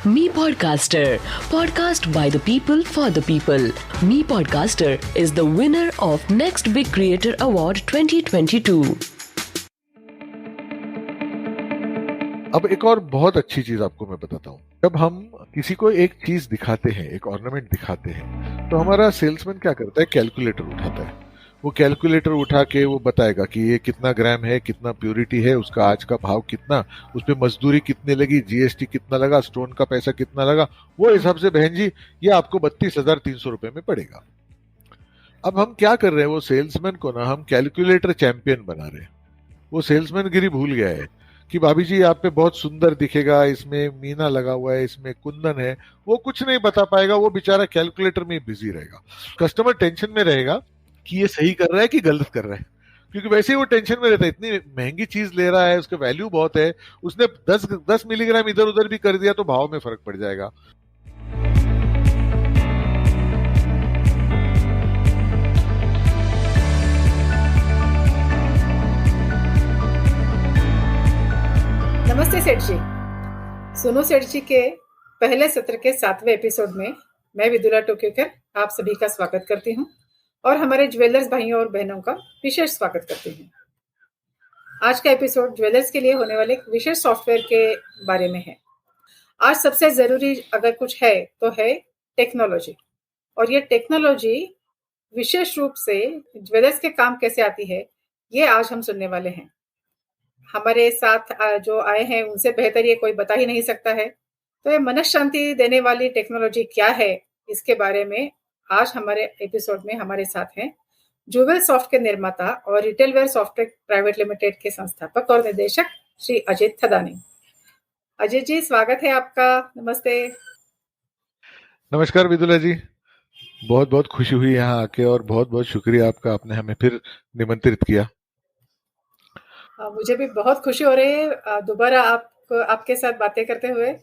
Me Podcaster. Podcast by the people for the people. Me Podcaster is the winner of Next Big Creator Award 2022. अब एक और बहुत अच्छी चीज आपको मैं बताता हूँ। जब हम किसी को एक चीज दिखाते हैं, एक ऑर्नामेंट दिखाते हैं, तो हमारा सेल्समैन क्या करता है, कैलकुलेटर उठाता है। वो कैलकुलेटर उठा के वो बताएगा कि ये कितना ग्राम है, कितना प्योरिटी है, उसका आज का भाव कितना, उस पे मजदूरी कितनी लगी, जीएसटी कितना लगा, स्टोन का पैसा कितना लगा, वो हिसाब से बहन जी ये आपको 32,300 रुपए में पड़ेगा। अब हम क्या कर रहे हैं, वो सेल्समैन को ना हम कैलकुलेटर चैंपियन बना रहे हैं। वो सेल्समैन गिरी भूल गया है कि भाभी जी आप पे बहुत सुंदर दिखेगा, इसमें मीना लगा हुआ है, इसमें कुंदन है। वो कुछ नहीं बता पाएगा, वो बेचारा कैलकुलेटर में बिजी रहेगा। कस्टमर टेंशन में रहेगा कि ये सही कर रहा है कि गलत कर रहा है, क्योंकि वैसे ही वो टेंशन में रहता है, इतनी महंगी चीज ले रहा है, उसका वैल्यू बहुत है, उसने 10 मिलीग्राम इधर उधर भी कर दिया तो भाव में फर्क पड़ जाएगा। नमस्ते सेठ जी। सुनो सेठ जी के पहले सत्र के 7वें एपिसोड में मैं विदुला टोक्योकर आप सभी का स्वागत करती हूँ और हमारे ज्वेलर्स भाइयों और बहनों का विशेष स्वागत करती हूँ। आज का एपिसोड ज्वेलर्स के लिए होने वाले एक विशेष सॉफ्टवेयर के बारे में है। आज सबसे जरूरी अगर कुछ है तो है टेक्नोलॉजी, और ये टेक्नोलॉजी विशेष रूप से ज्वेलर्स के काम कैसे आती है ये आज हम सुनने वाले हैं। हमारे साथ जो आए हैं उनसे बेहतर ये कोई बता ही नहीं सकता है। तो ये मन शांति देने वाली टेक्नोलॉजी क्या है, इसके बारे में आज हमारे एपिसोड में हमारे साथ हैं ज्वेल सॉफ्ट के निर्माता और रिटेलवेयर सॉफ्टवेयर प्राइवेट लिमिटेड के संस्थापक और निदेशक श्री अजित थदानी। अजित जी, स्वागत है आपका। नमस्ते। नमस्कार विदुला जी, बहुत बहुत खुशी हुई यहाँ आके और बहुत बहुत शुक्रिया आपका, आपने हमें फिर निमंत्रित किया। मुझे भी बहुत खुशी हो रही है दोबारा आपके साथ बातें करते हुए।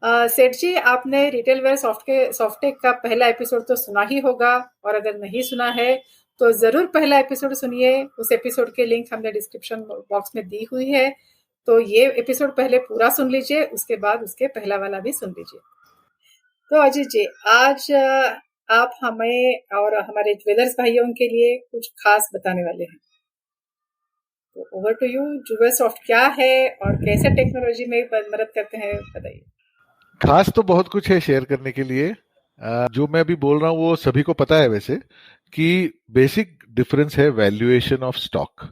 सेठ जी, आपने रिटेलवेयर सॉफ्टटेक का पहला एपिसोड तो सुना ही होगा, और अगर नहीं सुना है तो जरूर पहला एपिसोड सुनिए। उस एपिसोड के लिंक हमने डिस्क्रिप्शन बॉक्स में दी हुई है, तो ये एपिसोड पहले पूरा सुन लीजिए, उसके बाद उसके पहला वाला भी सुन लीजिए। तो अजीत जी, आज आप हमें और हमारे ज्वेलर्स भाइयों के लिए कुछ खास बताने वाले हैं। तो over to you. Jewel soft क्या है और कैसे टेक्नोलॉजी में मदद करते हैं, बताइए। खास तो बहुत कुछ है शेयर करने के लिए। जो मैं अभी बोल रहा हूँ वो सभी को पता है वैसे, कि बेसिक डिफरेंस है वैल्यूएशन ऑफ स्टॉक।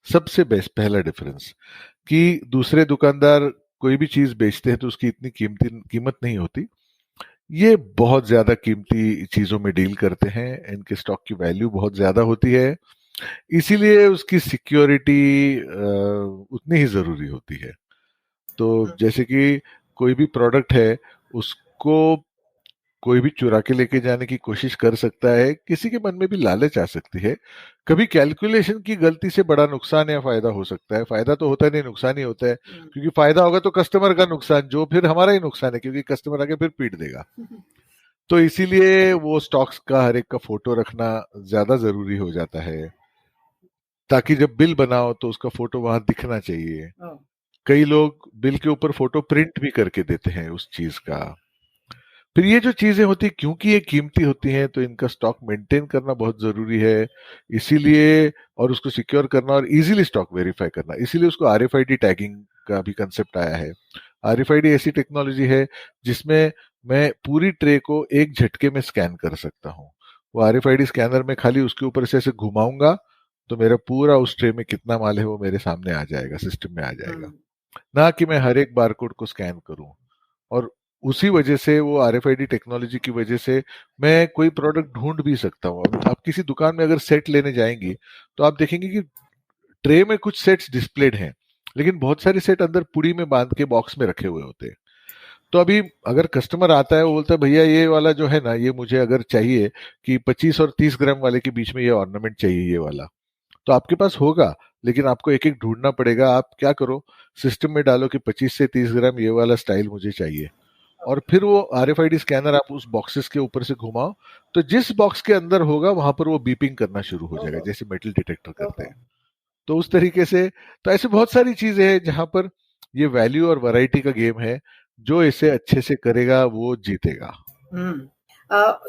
सबसे बेस्ट पहला डिफरेंस कि दूसरे दुकानदार कोई भी चीज बेचते हैं तो उसकी इतनी कीमत नहीं होती। ये बहुत ज्यादा कीमती चीजों में डील करते हैं, इनके स्टॉक की वैल्यू बहुत ज्यादा होती है, इसीलिए उसकी सिक्योरिटी उतनी ही जरूरी होती है। तो जैसे कि कोई भी प्रोडक्ट है उसको कोई भी चुरा के लेके जाने की कोशिश कर सकता है, किसी के मन में भी लालच आ सकती है। कभी कैलकुलेशन की गलती से बड़ा नुकसान या फायदा हो सकता है। फायदा तो होता नहीं, नुकसान ही होता है, क्योंकि फायदा होगा तो कस्टमर का नुकसान, जो फिर हमारा ही नुकसान है, क्योंकि कस्टमर आके फिर पीट देगा। तो इसीलिए वो स्टॉक्स का हर एक का फोटो रखना ज्यादा जरूरी हो जाता है, ताकि जब बिल बनाओ तो उसका फोटो वहां दिखना चाहिए। कई लोग बिल के ऊपर फोटो प्रिंट भी करके देते हैं उस चीज का। फिर ये जो चीजें होती है, क्योंकि ये कीमती होती हैं, तो इनका स्टॉक मेंटेन करना बहुत जरूरी है। इसीलिए, और उसको सिक्योर करना और इजीली स्टॉक वेरीफाई करना, इसीलिए उसको आरएफआईडी टैगिंग का भी कंसेप्ट आया है। आरएफआईडी ऐसी टेक्नोलॉजी है जिसमें मैं पूरी ट्रे को एक झटके में स्कैन कर सकता हूँ। वो आरएफआईडी स्कैनर में खाली उसके ऊपर से ऐसे घुमाऊंगा तो मेरा पूरा उस ट्रे में कितना माल है वो मेरे सामने आ जाएगा, सिस्टम में आ जाएगा, ना कि मैं हर एक बारकोड को स्कैन करूं। और उसी वजह से, वो आरएफआईडी टेक्नोलॉजी की वजह से, मैं कोई प्रोडक्ट ढूंढ भी सकता हूँ। आप किसी दुकान में अगर सेट लेने जाएंगी तो आप देखेंगे कि ट्रे में कुछ सेट्स डिस्प्लेड हैं, लेकिन बहुत सारे सेट अंदर पुड़ी में बांध के बॉक्स में रखे हुए होते हैं। तो अभी अगर कस्टमर आता है, वो बोलता है भैया ये वाला जो है ना, ये मुझे अगर चाहिए कि 25 और 30 ग्राम वाले के बीच में ये ऑर्नामेंट चाहिए, ये वाला, तो आपके पास होगा, लेकिन आपको एक एक ढूंढना पड़ेगा। आप क्या करो, सिस्टम में डालो कि 25 से 30 ग्राम ये वाला स्टाइल मुझे चाहिए, और फिर वो आरएफआईडी स्कैनर आप उस बॉक्सेस के ऊपर से घुमाओ, तो जिस बॉक्स के अंदर होगा वहां पर वो बीपिंग करना शुरू हो जाएगा, जैसे मेटल डिटेक्टर करते हैं। तो उस तरीके से, तो ऐसे बहुत सारी चीजें हैं जहां पर ये वैल्यू और वैरायटी का गेम है, जो इसे अच्छे से करेगा वो जीतेगा।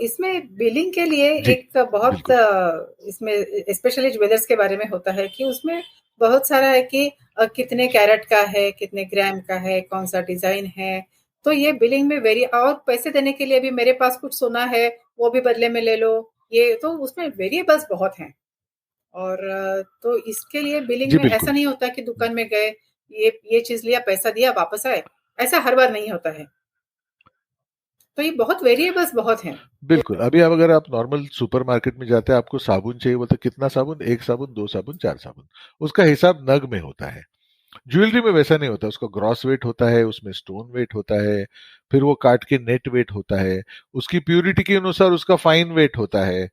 इसमें बिलिंग के लिए जी, एक बहुत बिल्कुल। इसमें स्पेशली ज्वेलर्स के बारे में होता है कि उसमें बहुत सारा है कि कितने कैरेट का है, कितने ग्राम का है, कौन सा डिजाइन है, तो ये बिलिंग में वेरी, और पैसे देने के लिए भी मेरे पास कुछ सोना है वो भी बदले में ले लो, ये तो उसमें वेरिएबल्स बहुत हैं। और तो इसके लिए बिलिंग जी, में ऐसा बिल्कुल। नहीं होता कि दुकान में गए, ये चीज लिया, पैसा दिया, वापस आए, ऐसा हर बार नहीं होता है। तो ये बहुत वेरिएबल्स बहुत हैं। बिल्कुल, अभी अब अगर आप नॉर्मल सुपरमार्केट में जाते हैं, आपको साबुन चाहिए, बोलते कितना साबुन? 1 साबुन, 2 साबुन, 4 साबुन। उसका हिसाब नग में होता है। ज्वेलरी में वैसा नहीं होता, उसका ग्रॉस वेट होता है, उसमें स्टोन वेट होता है, फिर वो काट के नेट वेट होता है, उसकी प्यूरिटी के अनुसार उसका फाइन वेट होता है,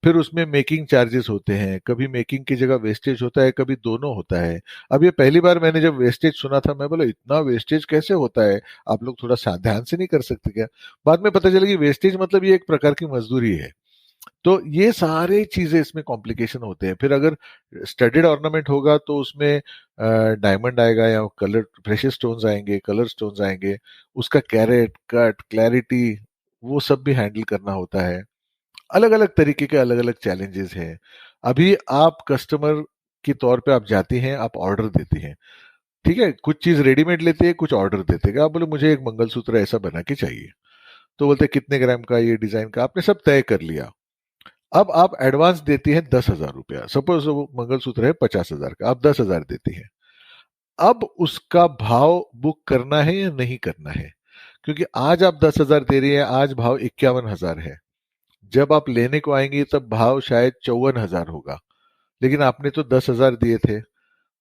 फिर उसमें मेकिंग चार्जेस होते हैं, कभी मेकिंग की जगह वेस्टेज होता है, कभी दोनों होता है। अब ये पहली बार मैंने जब वेस्टेज सुना था, मैं बोला इतना वेस्टेज कैसे होता है, आप लोग थोड़ा ध्यान से नहीं कर सकते क्या? बाद में पता चला कि वेस्टेज मतलब ये एक प्रकार की मजदूरी है। तो ये सारे चीजें इसमें कॉम्प्लिकेशन होते हैं। फिर अगर स्टडेड ऑर्नामेंट होगा तो उसमें डायमंड आएगा या कलर प्रेशियस स्टोन्स आएंगे, कलर स्टोन्स आएंगे, उसका कैरेट कट क्लैरिटी वो सब भी हैंडल करना होता है। अलग अलग तरीके के अलग अलग चैलेंजेस हैं। अभी आप कस्टमर के तौर पे आप जाती हैं, आप ऑर्डर देती हैं, ठीक है, कुछ चीज रेडीमेड लेते हैं, कुछ ऑर्डर देते हैं। आप बोले मुझे एक मंगलसूत्र ऐसा बना के चाहिए, तो बोलते हैं, कितने ग्राम का, ये डिजाइन का, आपने सब तय कर लिया। अब आप एडवांस देती हैं 10,000 रुपया, सपोज वो मंगलसूत्र है 50,000 का, आप 10,000 देती हैं। अब उसका भाव बुक करना है या नहीं करना है? क्योंकि आज आप 10,000 दे रही है, आज भाव 51,000 है। जब आप लेने को आएंगी तब भाव शायद 54,000 होगा, लेकिन आपने तो 10,000 दिए थे।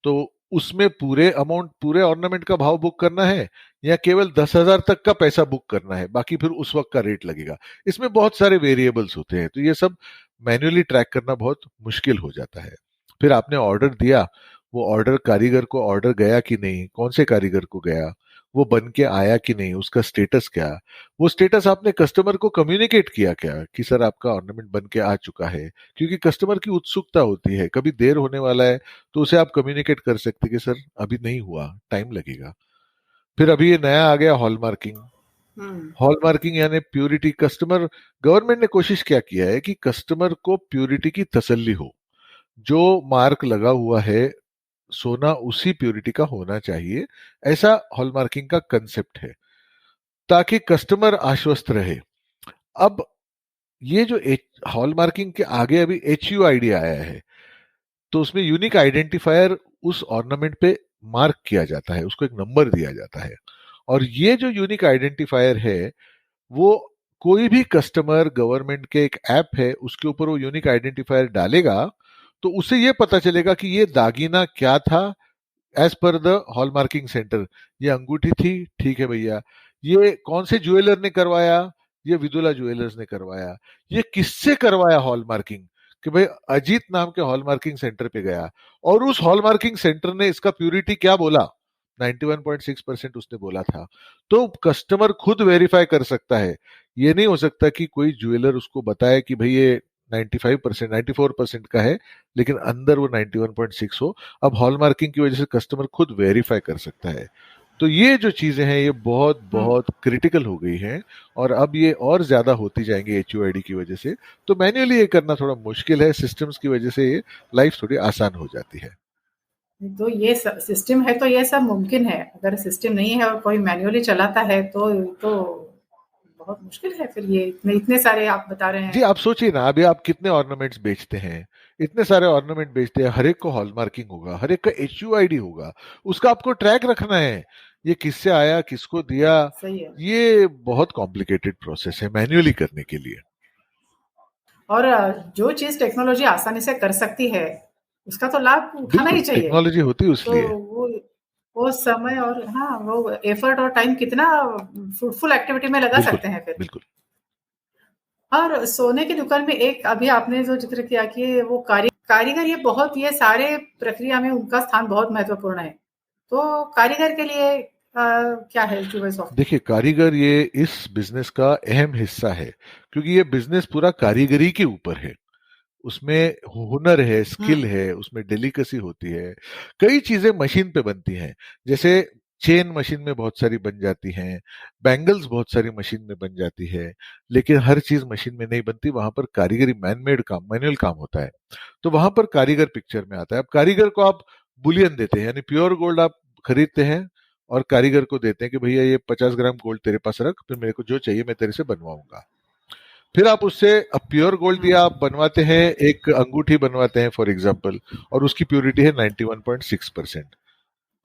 तो उसमें पूरे अमाउंट, पूरे ऑर्नामेंट का भाव बुक करना है या केवल 10,000 तक का पैसा बुक करना है, बाकी फिर उस वक्त का रेट लगेगा? इसमें बहुत सारे वेरिएबल्स होते हैं, तो ये सब मैन्युअली ट्रैक करना बहुत मुश्किल हो जाता है। फिर आपने ऑर्डर दिया, वो ऑर्डर कारीगर को ऑर्डर गया कि नहीं, कौन से कारीगर को गया, वो बन के आया कि नहीं, उसका स्टेटस क्या, वो स्टेटस आपने कस्टमर को कम्युनिकेट किया क्या कि सर आपका ऑर्नामेंट बन के आ चुका है? क्योंकि कस्टमर की उत्सुकता होती है, कभी देर होने वाला है तो उसे आप कम्युनिकेट कर सकते कि सर अभी नहीं हुआ, टाइम लगेगा। फिर अभी ये नया आ गया हॉलमार्किंग। हम्म। हॉलमार्किंग यानी प्यूरिटी, कस्टमर, गवर्नमेंट ने कोशिश क्या किया है कि कस्टमर को प्यूरिटी की तसल्ली हो। जो मार्क लगा हुआ है सोना उसी प्यूरिटी का होना चाहिए, ऐसा हॉलमार्किंग का कंसेप्ट है, ताकि कस्टमर आश्वस्त रहे। अब ये जो हॉलमार्किंग के आगे अभी HUID आया है, तो उसमें यूनिक आइडेंटिफायर उस ऑर्नामेंट पे मार्क किया जाता है, उसको एक नंबर दिया जाता है। और ये जो यूनिक आइडेंटिफायर है, वो कोई भी कस्टमर गवर्नमेंट के एक ऐप है उसके ऊपर वो यूनिक आइडेंटिफायर डालेगा, तो उसे ये पता चलेगा कि ये दागीना क्या था as per the hallmarking centre. ये अंगूठी थी, ठीक है भैया, ये कौन से ज्वेलर ने करवाया, ये विदुला ज्वेलर्स ने करवाया। ये किससे करवाया हॉलमार्किंग? कि भाई अजीत नाम के हॉलमार्किंग सेंटर पे गया, और उस हॉलमार्किंग सेंटर ने इसका प्यूरिटी क्या बोला, 91.6% उसने बोला था। तो कस्टमर खुद वेरीफाई कर सकता है। ये नहीं हो सकता कि कोई ज्वेलर उसको बताए कि भाई ये 95%, 94% का है, लेकिन अंदर वो 91.6 हो। अब हॉलमार्किंग की वजह से कस्टमर खुद वेरीफाई कर सकता है। तो ये जो चीजें हैं ये बहुत हम्म। बहुत क्रिटिकल हो गई हैं, और अब ये और ज्यादा होती जाएंगी HUID की वजह से। तो मैन्युअली ये करना थोड़ा मुश्किल है, सिस्टम्स की वजह से ये लाइफ थोड़ी आसान हो जाती है। तो ये सिस्टम है तो ये सब मुमकिन है, अगर सिस्टम नहीं है और कोई मैन्युअली चलाता है तो बहुत मुश्किल है। फिर ये इतने इतने सारे आप बता रहे जी, हैं। आप सोचिए ना, अभी आप कितने ऑर्नामेंट्स बेचते हैं, इतने सारे ऑर्नामेंट बेचते हैं, हर एक को हॉलमार्किंग होगा, हर एक का HUID होगा, उसका आपको ट्रैक रखना है, ये किससे आया, किसको दिया। सही है। ये बहुत कॉम्प्लिकेटेड प्रोसेस है मैन्युअली करने के लिए। और जो चीज टेक्नोलॉजी आसानी से कर सकती है उसका तो लाभ उठाना बिल्कुल, ही चाहिए। टेक्नोलॉजी होती है तो उसलिए। वो समय और हाँ वो एफर्ट और टाइम कितना फ्रूटफुल एक्टिविटी में लगा बिल्कुल, सकते हैं फिर। बिल्कुल। और सोने की दुकान में एक अभी आपने जो जिक्र किया कि वो कारीगर, ये बहुत, ये सारे प्रक्रिया में उनका स्थान बहुत महत्वपूर्ण है। तो कारीगर के लिए क्या है ज्वेलरी सॉफ्ट? देखिए, कारीगर ये इस बिजनेस का अहम हिस्सा है, क्योंकि ये बिजनेस पूरा कारीगरी के ऊपर है। उसमें हुनर है, हम्म। स्किल है, उसमें डेलिकेसी होती है, कई चीजें मशीन पे बनती हैं। जैसे चेन मशीन में बहुत सारी बन जाती हैं, बैंगल्स बहुत सारी मशीन में बन जाती है, लेकिन हर चीज मशीन में नहीं बनती, वहां पर कारीगरी मैनमेड काम, मैनुअल काम होता है। तो वहां पर कारीगर पिक्चर में आता है। अब कारीगर को आप बुलियन देते हैं, यानी प्योर गोल्ड आप खरीदते हैं और कारीगर को देते हैं कि भैया ये 50 ग्राम गोल्ड तेरे पास रख, फिर मेरे को जो चाहिए मैं तेरे से बनवाऊंगा। फिर आप उससे, अब प्योर गोल्ड दिया, आप बनवाते हैं, एक अंगूठी बनवाते हैं फॉर एग्जाम्पल, और उसकी प्योरिटी है 91.6%।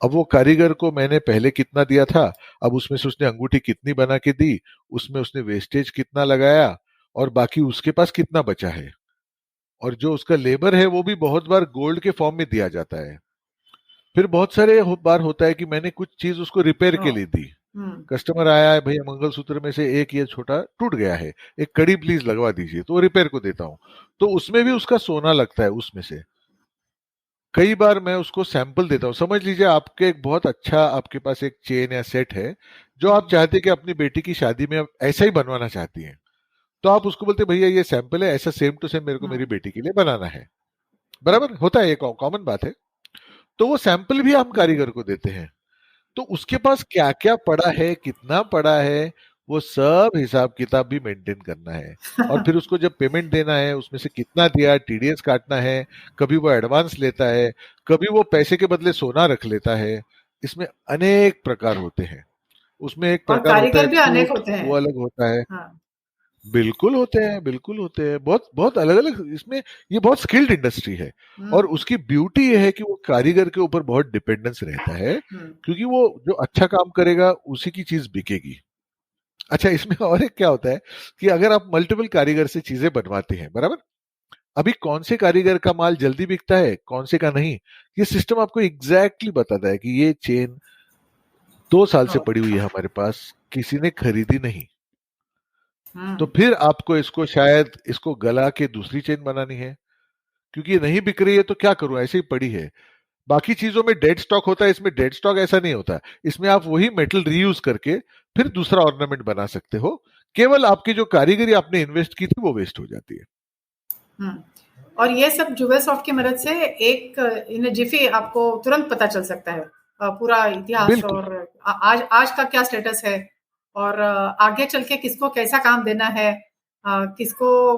अब वो कारीगर को मैंने पहले कितना दिया था, अब उसमें से उसने अंगूठी कितनी बना के दी, उसमें उसने वेस्टेज कितना लगाया, और बाकी उसके पास कितना बचा है, और जो उसका लेबर है वो भी बहुत बार गोल्ड के फॉर्म में दिया जाता है। फिर बहुत सारे बार होता है कि मैंने कुछ चीज उसको रिपेयर के लिए दी, कस्टमर आया है, भैया मंगलसूत्र में से एक ये छोटा टूट गया है, एक कड़ी प्लीज लगवा दीजिए, तो वो रिपेयर को देता हूँ, तो उसमें भी उसका सोना लगता है उसमें से। कई बार मैं उसको सैंपल देता हूँ। समझ लीजिए आपके एक बहुत अच्छा, आपके पास एक चेन या सेट है जो आप चाहते हैं कि अपनी बेटी की शादी में आप ऐसा ही बनवाना चाहती हैं, तो आप उसको बोलते भैया ये सैंपल है, ऐसा सेम टू सेम मेरे को मेरी बेटी के लिए बनाना है। बराबर होता है, ये कॉमन बात है। तो वो सैंपल भी हम कारीगर को देते हैं। तो उसके पास क्या क्या पड़ा है, कितना पड़ा है, वो सब हिसाब किताब भी मेंटेन करना है। और फिर उसको जब पेमेंट देना है, उसमें से कितना दिया, टीडीएस काटना है, कभी वो एडवांस लेता है, कभी वो पैसे के बदले सोना रख लेता है। इसमें अनेक प्रकार होते हैं। उसमें एक और प्रकार होता है कारीगर भी अनेक टूट, होते हैं। वो अलग होता है। हाँ। बिल्कुल होते हैं, बिल्कुल होते हैं, बहुत बहुत अलग अलग इसमें। ये बहुत स्किल्ड इंडस्ट्री है, और उसकी ब्यूटी ये है कि वो कारीगर के ऊपर बहुत डिपेंडेंस रहता है, क्योंकि वो जो अच्छा काम करेगा उसी की चीज बिकेगी। अच्छा, इसमें और एक क्या होता है कि अगर आप मल्टीपल कारीगर से चीजें बनवाते हैं, बराबर, अभी कौन से कारीगर का माल जल्दी बिकता है, कौन से का नहीं, ये सिस्टम आपको एग्जैक्टली बताता है कि ये चेन 2 साल से पड़ी हुई है हमारे पास, किसी ने खरीदी नहीं, तो फिर आपको इसको शायद इसको गला के दूसरी चेन बनानी है, क्योंकि ये नहीं बिक रही है तो क्या करूं, ऐसे ही पड़ी है। बाकी चीजों में डेड स्टॉक होता है, इसमें डेड स्टॉक ऐसा नहीं होता। इसमें आप वही मेटल रीयूज करके फिर दूसरा ऑर्नामेंट बना सकते हो, केवल आपकी जो कारीगरी आपने इन्वेस्ट की थी वो वेस्ट हो जाती है। और ये सब जुवेल सॉफ्ट की मदद से एक इन जिफी आपको तुरंत पता चल सकता है पूरा इतिहास, और आज का क्या स्टेटस है, और आगे चल के किसको कैसा काम देना है, किसको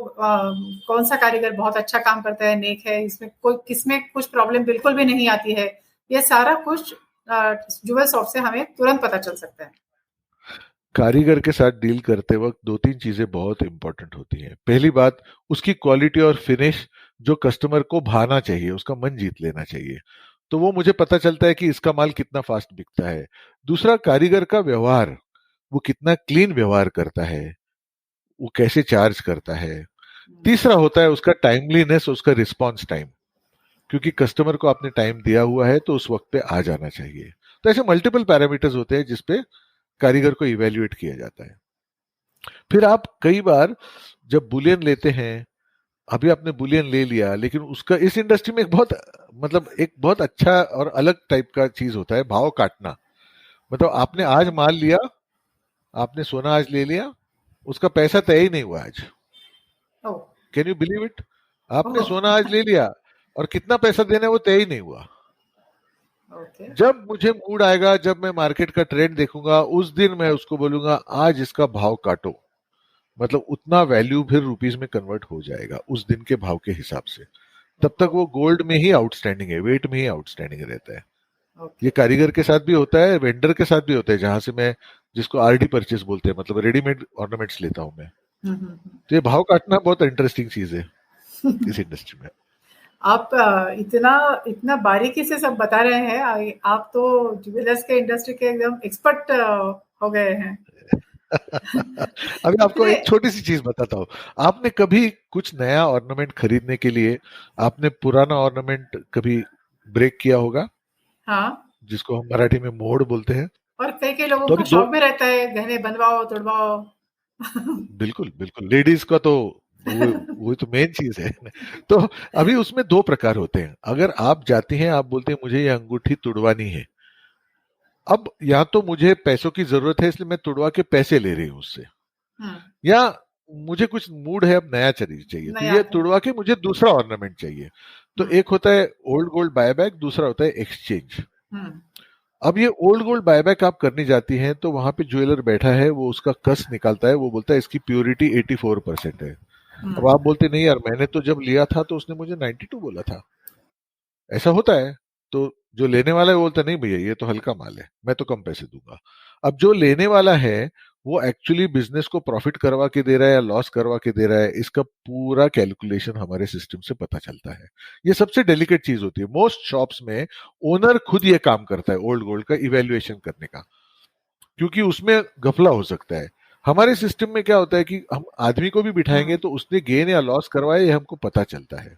कौन सा कारीगर बहुत अच्छा काम करता है, नेक है, इसमें कोई किसमें कुछ प्रॉब्लम बिल्कुल भी नहीं आती है, ये सारा कुछ जुवेल सॉफ्ट से हमें तुरंत पता चल सकता है। कारीगर के साथ डील करते वक्त 2-3 चीजें बहुत इंपॉर्टेंट होती हैं। पहली बात, उसकी क्वालिटी और फिनिश जो कस्टमर को भाना चाहिए, उसका मन जीत लेना चाहिए, तो वो मुझे पता चलता है कि इसका माल कितना फास्ट बिकता है। दूसरा, कारीगर का व्यवहार, वो कितना क्लीन व्यवहार करता है, वो कैसे चार्ज करता है। तीसरा होता है उसका टाइमलीनेस, उसका रिस्पॉन्स टाइम, क्योंकि कस्टमर को आपने टाइम दिया हुआ है तो उस वक्त पे आ जाना चाहिए। तो ऐसे मल्टीपल पैरामीटर्स होते हैं जिसपे कारीगर को इवेल्युएट किया जाता है। फिर आप कई बार जब बुलियन लेते हैं, अभी आपने बुलियन ले लिया, लेकिन उसका इस इंडस्ट्री में एक बहुत, मतलब एक बहुत अच्छा और अलग टाइप का चीज होता है, भाव काटना। मतलब आपने आज माल लिया, आपने सोना आज ले लिया, उसका पैसा तय ही नहीं हुआ आज। Can you believe it? आपने सोना आज ले लिया और कितना पैसा देना है वो तय ही नहीं हुआ। जब मुझे मूड आएगा, जब मैं मार्केट का ट्रेंड देखूंगा, उस दिन मैं उसको बोलूंगा आज इसका भाव काटो, मतलब उतना वैल्यू फिर रुपीस में कन्वर्ट हो जाएगा उस दिन के भाव के हिसाब से। तब तक वो गोल्ड में ही आउटस्टैंडिंग है, वेट में ही आउटस्टैंडिंग रहता है। ये कारीगर के साथ भी होता है, वेंडर के साथ भी होता है, जहां से मैं, जिसको आरडी परचेस बोलते हैं, मतलब रेडीमेड ऑर्नामेंट्स लेता हूं मैं। तो ये भाव काटना बहुत इंटरेस्टिंग चीज है इस इंडस्ट्री में। आप इतना बारीकी से सब बता रहे हैं, आप तो ज्वेलर्स के इंडस्ट्री के एकदम एक्सपर्ट हो गए हैं। अभी आपको एक छोटी सी चीज बताता हूँ। आपने कभी कुछ नया ऑर्नामेंट खरीदने के लिए आपने पुराना ऑर्नामेंट कभी ब्रेक किया होगा? हाँ, जिसको हम मराठी में मोड़ बोलते हैं। और कई लोगों को शौक में रहता है गहने बनवाओ तोड़वाओ। बिल्कुल बिल्कुल, लेडीज का तो वो तो मेन चीज है। तो अभी उसमें 2 प्रकार होते हैं। अगर आप जाती हैं, आप बोलते हैं मुझे ये अंगूठी तुड़वानी है, अब या तो मुझे पैसों की जरूरत है इसलिए मैं तुड़वा के पैसे ले रही हूँ उससे, या मुझे कुछ मूड है, अब नया चाहिए, तो ये तुड़वा के मुझे दूसरा ऑर्नामेंट चाहिए। तो एक होता है ओल्ड गोल्ड बायबैक, दूसरा होता है एक्सचेंज। अब ये ओल्ड गोल्ड बायबैक आप करनी जाती हैं तो वहां पे ज्वेलर बैठा है, वो उसका कस निकालता है, वो बोलता है इसकी प्योरिटी 84% है। अब आप बोलते नहीं यार, मैंने तो जब लिया था तो उसने मुझे 92 बोला था। ऐसा होता है। तो जो लेने वाला है वो बोलता है नहीं भैया ये तो हल्का माल है, मैं तो कम पैसे दूंगा। अब जो लेने वाला है वो एक्चुअली बिजनेस को प्रॉफिट करवा के दे रहा है या लॉस करवा के दे रहा है, इसका पूरा कैलकुलेशन हमारे सिस्टम से पता चलता है। ये सबसे डेलिकेट चीज होती है। मोस्ट शॉप्स में ओनर खुद ये काम करता है ओल्ड गोल्ड का इवेल्युएशन करने का, क्योंकि उसमें घपला हो सकता है। हमारे सिस्टम में क्या होता है कि हम आदमी को भी बिठाएंगे तो उसने गेन या लॉस करवाया ये हमको पता चलता है।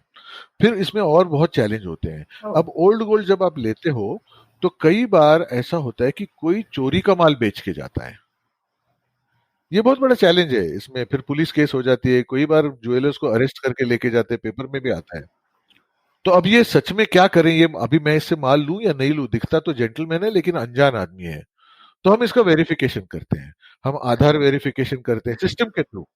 फिर इसमें और बहुत चैलेंज होते हैं। अब ओल्ड गोल्ड जब आप लेते हो तो कई बार ऐसा होता है कि कोई चोरी का माल बेच के जाता है। ये बहुत बड़ा चैलेंज है। इसमें फिर पुलिस केस हो जाती है, कई बार ज्वेलर्स को अरेस्ट करके लेके जाते हैं, पेपर में भी आता है। तो अब ये सच में क्या करें, ये अभी मैं इससे माल लूं या नहीं लूं? दिखता तो जेंटलमैन है लेकिन अनजान आदमी है। तो हम इसका वेरिफिकेशन करते हैं। हम आधार वेरिफिकेशन करते हैं सिस्टम के थ्रू।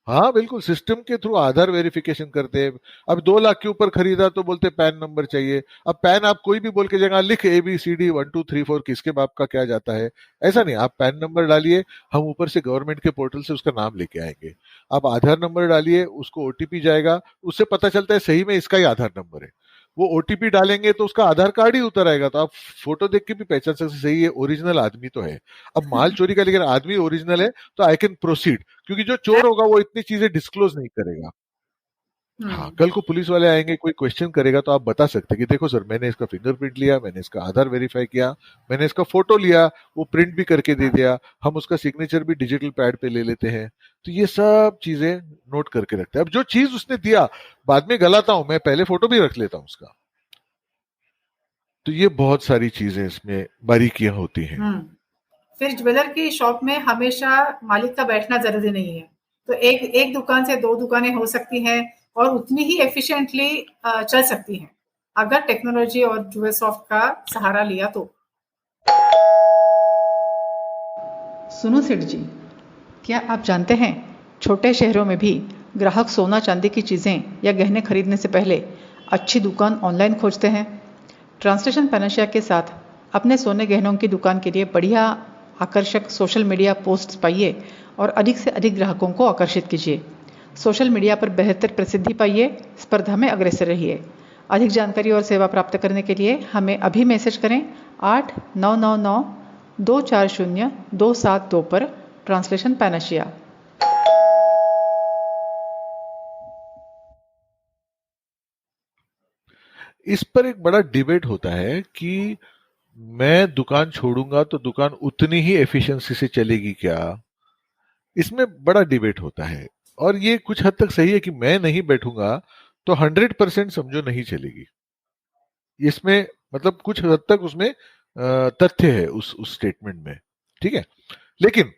हाँ बिल्कुल, सिस्टम के थ्रू आधार वेरिफिकेशन करते हैं। अब 2 लाख के ऊपर खरीदा तो बोलते पैन नंबर चाहिए। अब पैन आप कोई भी बोल के जगह लिख ABCD 1 2 3 4 किसके बाप का क्या जाता है, ऐसा नहीं। आप पैन नंबर डालिए, हम ऊपर से गवर्नमेंट के पोर्टल से उसका नाम लेके आएंगे। आप आधार नंबर डालिए, उसको OTP जाएगा, उससे पता चलता है सही में इसका ही आधार नंबर है। वो OTP डालेंगे तो उसका आधार कार्ड ही उतर आएगा, तो आप फोटो देख के भी पहचान सकते सही है, ओरिजिनल आदमी तो है। अब माल चोरी का लेकिन आदमी ओरिजिनल है तो आई कैन प्रोसीड, क्योंकि जो चोर होगा वो इतनी चीजें डिस्क्लोज नहीं करेगा। हाँ, कल को पुलिस वाले आएंगे, कोई क्वेश्चन करेगा तो आप बता सकते हैं कि देखो सर मैंने इसका फिंगरप्रिंट लिया, मैंने इसका आधार वेरीफाई किया, मैंने इसका फोटो लिया, वो प्रिंट भी करके दे दिया, हम उसका सिग्नेचर भी डिजिटल पैड पे ले लेते हैं। तो ये सब चीजें नोट करके रखते हैं। अब जो चीज उसने दिया बाद में गलाता हूं मैं, पहले फोटो भी रख लेता हूं उसका। तो ये बहुत सारी चीजें इसमें बारीकियां होती हैं। फिर ज्वेलर की शॉप में हमेशा मालिक का बैठना जरूरी नहीं है। तो एक एक दुकान से 2 दुकानें हो सकती हैं और उतनी ही एफिशिएंटली चल सकती हैं अगर टेक्नोलॉजी और ज्वेल सॉफ्ट का सहारा लिया तो। सुनो सेठ जी, क्या आप जानते हैं छोटे शहरों में भी ग्राहक सोना चांदी की चीज़ें या गहने खरीदने से पहले अच्छी दुकान ऑनलाइन खोजते हैं। ट्रांसलेशन पैनाशिया के साथ अपने सोने गहनों की दुकान के लिए बढ़िया आकर्षक सोशल मीडिया पोस्ट्स पाइए और अधिक से अधिक ग्राहकों को आकर्षित कीजिए। सोशल मीडिया पर बेहतर प्रसिद्धि पाइए, स्पर्धा में अग्रसर रहिए। अधिक जानकारी और सेवा प्राप्त करने के लिए हमें अभी मैसेज करें 8999-240-272 पर। ट्रांसलेशन पैनाशिया। इस पर एक बड़ा डिबेट होता है कि मैं दुकान छोड़ूंगा तो दुकान उतनी ही एफिशिएंसी से चलेगी क्या? इसमें बड़ा डिबेट होता है। और ये कुछ हद तक सही है कि मैं नहीं बैठूंगा तो 100% समझो नहीं चलेगी। इसमें मतलब कुछ हद तक उसमें तथ्य है उस स्टेटमेंट में, ठीक है। लेकिन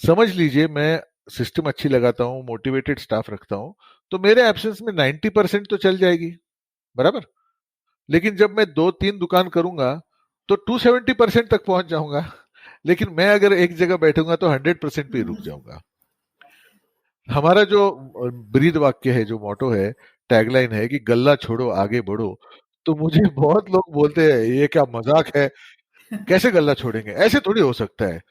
समझ लीजिए मैं सिस्टम अच्छी लगाता हूं, मोटिवेटेड स्टाफ रखता हूं, तो मेरे एब्सेंस में 90% तो चल जाएगी, बराबर। लेकिन जब मैं 2-3 दुकान करूंगा तो 270% तक पहुंच जाऊंगा। लेकिन मैं अगर एक जगह बैठूंगा तो 100% पे ही रुक जाऊंगा। हमारा जो ब्रीद वाक्य है, जो मोटो है, टैगलाइन है कि गल्ला छोड़ो आगे बढ़ो। तो मुझे बहुत लोग बोलते हैं ये क्या मजाक है, कैसे गल्ला छोड़ेंगे, ऐसे थोड़ी हो सकता है।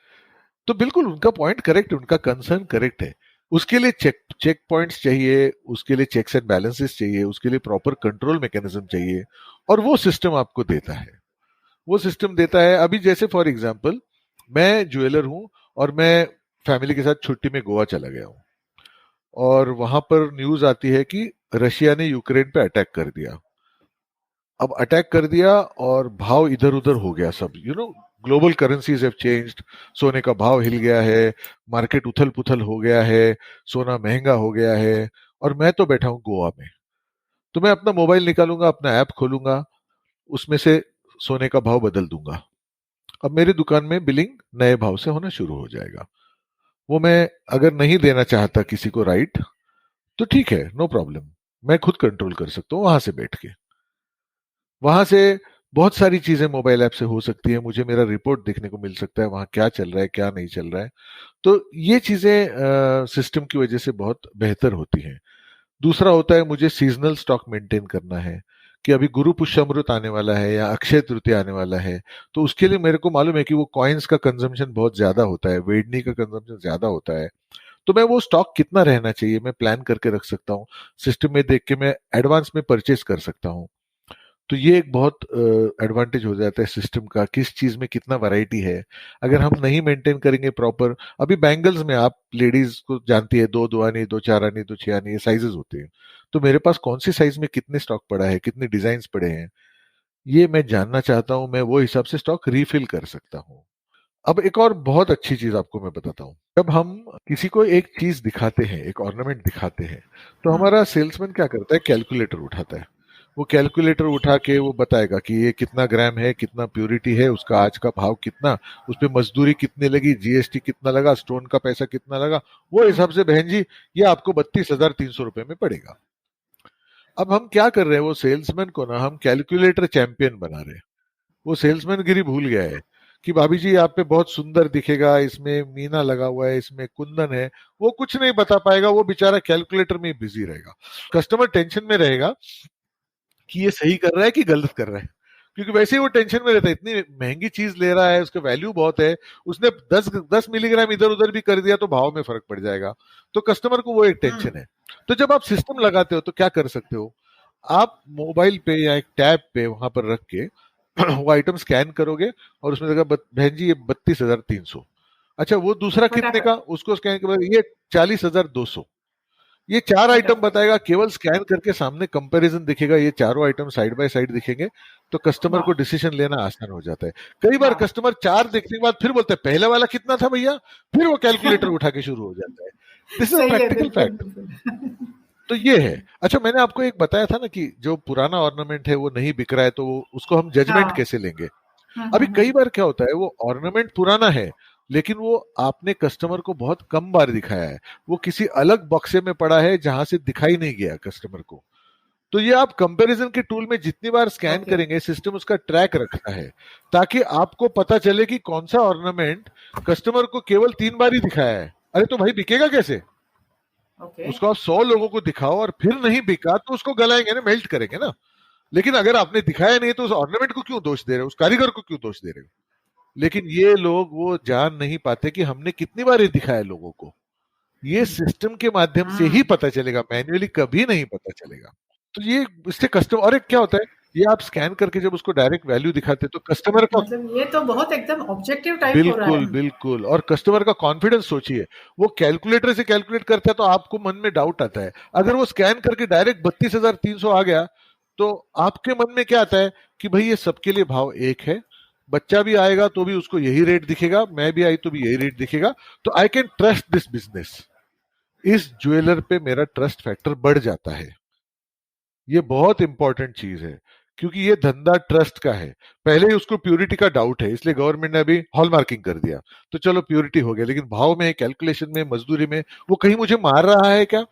तो बिल्कुल उनका पॉइंट करेक्ट है, उनका कंसर्न करेक्ट है। उसके लिए चेक पॉइंट्स चाहिए, उसके लिए चेक्स एंड बैलेंसेस चाहिए, उसके लिए प्रॉपर कंट्रोल मैकेनिज्म चाहिए, और वो सिस्टम आपको देता है। वो सिस्टम देता है। अभी जैसे फॉर एग्जांपल मैं ज्वेलर हूं और मैं फैमिली के साथ छुट्टी में गोवा चला गया हूं, और वहां पर न्यूज आती है कि रशिया ने यूक्रेन पे अटैक कर दिया। अब अटैक कर दिया और भाव इधर उधर हो गया सब, ग्लोबल करेंसीज हैव चेंज्ड, सोने का भाव हिल गया है, मार्केट उथल पुथल हो गया है, सोना महंगा हो गया है, और मैं तो बैठा हूं गोवा में। तो मैं अपना मोबाइल निकालूंगा, अपना ऐप खोलूंगा, उसमें से सोने का भाव बदल दूंगा। अब मेरी दुकान में बिलिंग नए भाव से होना शुरू हो जाएगा। वो मैं अगर नहीं देना चाहता किसी को राइट, तो ठीक है, नो प्रॉब्लम, मैं खुद कंट्रोल कर सकता हूँ वहां से बैठ के। वहां से बहुत सारी चीजें मोबाइल ऐप से हो सकती है, मुझे मेरा रिपोर्ट देखने को मिल सकता है वहां क्या चल रहा है क्या नहीं चल रहा है। तो ये चीजें सिस्टम की वजह से बहुत बेहतर होती हैं। दूसरा होता है मुझे सीजनल स्टॉक मेंटेन करना है। कि अभी गुरु पुष्यमृत आने वाला है या अक्षय तृतीया आने वाला है, तो उसके लिए मेरे को मालूम है कि वो कॉइन्स का कंजम्पशन बहुत ज्यादा होता है, वेडनी का कंजम्पशन ज्यादा होता है, तो मैं वो स्टॉक कितना रहना चाहिए मैं प्लान करके रख सकता हूँ, सिस्टम में देख के मैं एडवांस में परचेज कर सकता हूँ। तो ये एक बहुत एडवांटेज हो जाता है सिस्टम का, किस चीज में कितना वैरायटी है। अगर हम नहीं मेंटेन करेंगे प्रॉपर, अभी बैंगल्स में आप लेडीज को जानती है, 2 2 आनी, 2 4 आनी, 2 6 आनी, ये साइजेस होते हैं। तो मेरे पास कौन सी साइज में कितने स्टॉक पड़ा है, कितने डिजाइन पड़े हैं, ये मैं जानना चाहता हूं। मैं वो हिसाब से स्टॉक रीफिल कर सकता हूँ। अब एक और बहुत अच्छी चीज आपको मैं बताता हूँ, जब हम किसी को एक चीज दिखाते हैं, एक ऑर्नामेंट दिखाते हैं, तो हमारा सेल्समैन क्या करता है, कैलकुलेटर उठाता है। वो कैलकुलेटर उठा के वो बताएगा कि ये कितना ग्राम है, कितना प्योरिटी है, उसका आज का भाव कितना, उस पर मजदूरी कितनी लगी, जीएसटी कितना लगा, स्टोन का पैसा कितना लगा, वो हिसाब से बहन जी ये आपको 32,300 रुपए में पड़ेगा। अब हम क्या कर रहे हैं, वो सेल्समैन को ना हम कैलकुलेटर चैंपियन बना रहे हैं। वो सेल्समैन गिरी भूल गया है कि भाभी जी आप पे बहुत सुंदर दिखेगा, इसमें मीना लगा हुआ है, इसमें कुंदन है। वो कुछ नहीं बता पाएगा, वो बेचारा कैलकुलेटर में ही बिजी रहेगा। कस्टमर टेंशन में रहेगा कि ये सही कर रहा है कि गलत कर रहा है, क्योंकि वैसे ही वो टेंशन में रहता है, इतनी महंगी चीज ले रहा है, उसका वैल्यू बहुत है, उसने 10 10 मिलीग्राम इधर उधर भी कर दिया तो भाव में फर्क पड़ जाएगा। तो कस्टमर को वो एक टेंशन है। तो जब आप सिस्टम लगाते हो तो क्या कर सकते हो, आप मोबाइल पे या एक टैब पे वहां पर रख के वो आइटम स्कैन करोगे और उसमें देखा बहन जी ये 32,300। अच्छा वो दूसरा कितने का, उसको स्कैन कर ये 40,200। ये चार आइटम बताएगा, केवल स्कैन करके सामने कंपैरिजन दिखेगा, ये चारों आइटम साइड बाय साइड दिखेंगे, तो कस्टमर को डिसीजन लेना आसान हो जाता है। कई बार कस्टमर 4 देखने के बाद फिर बोलता है पहले वाला कितना था भैया, फिर वो कैलकुलेटर उठा के शुरू हो जाता है। This is practical fact. तो ये है। अच्छा मैंने आपको एक बताया था ना कि जो पुराना ऑर्नामेंट है वो नहीं बिक रहा है, तो उसको हम जजमेंट कैसे लेंगे। अभी कई बार क्या होता है, वो ऑर्नामेंट पुराना है लेकिन वो आपने कस्टमर को बहुत कम बार दिखाया है, वो किसी अलग बक्से में पड़ा है जहां से दिखाई नहीं गया कस्टमर को। तो ये आप कंपैरिजन के टूल में जितनी बार स्कैन करेंगे, सिस्टम उसका ट्रैक रखता है ताकि आपको पता चले कि कौन सा ऑर्नामेंट कस्टमर को केवल 3 बार ही दिखाया है। अरे तो भाई बिकेगा कैसे? उसको आप 100 लोगों को दिखाओ और फिर नहीं बिका तो उसको गलाएंगे ना, मेल्ट करेंगे ना। लेकिन अगर आपने दिखाया नहीं तो उस ऑर्नामेंट को क्यों दोष दे रहे हो, उस कारीगर को क्यों दोष दे रहे हो? लेकिन ये लोग वो जान नहीं पाते कि हमने कितनी बार ये दिखाया लोगों को। ये सिस्टम के माध्यम से ही पता चलेगा, मैन्युअली कभी नहीं पता चलेगा। तो ये इससे कस्टमर, और एक क्या होता है, ये आप स्कैन करके जब उसको डायरेक्ट वैल्यू दिखाते तो कस्टमर का मतलब ये तो बहुत एकदम ऑब्जेक्टिव टाइप हो रहा है। बिल्कुल बिल्कुल, और कस्टमर का कॉन्फिडेंस सोचिए, वो कैलकुलेटर से कैलकुलेट करता है तो आपको मन में डाउट आता है। अगर वो स्कैन करके डायरेक्ट 32,300 आ गया तो आपके मन में क्या आता है कि भाई ये सबके लिए भाव एक है, बच्चा भी आएगा तो भी उसको यही रेट दिखेगा, मैं भी आई तो भी यही रेट दिखेगा, तो I can trust this business. इस ज्वेलर पे मेरा ट्रस्ट फैक्टर बढ़ जाता है। ये बहुत इंपॉर्टेंट चीज है क्योंकि ये धंधा ट्रस्ट का है। पहले ही उसको प्योरिटी का डाउट है, इसलिए गवर्नमेंट ने अभी हॉलमार्किंग कर दिया, तो चलो प्योरिटी हो गया, लेकिन भाव में, कैलकुलेशन में, मजदूरी में वो कहीं मुझे मार रहा है क्या,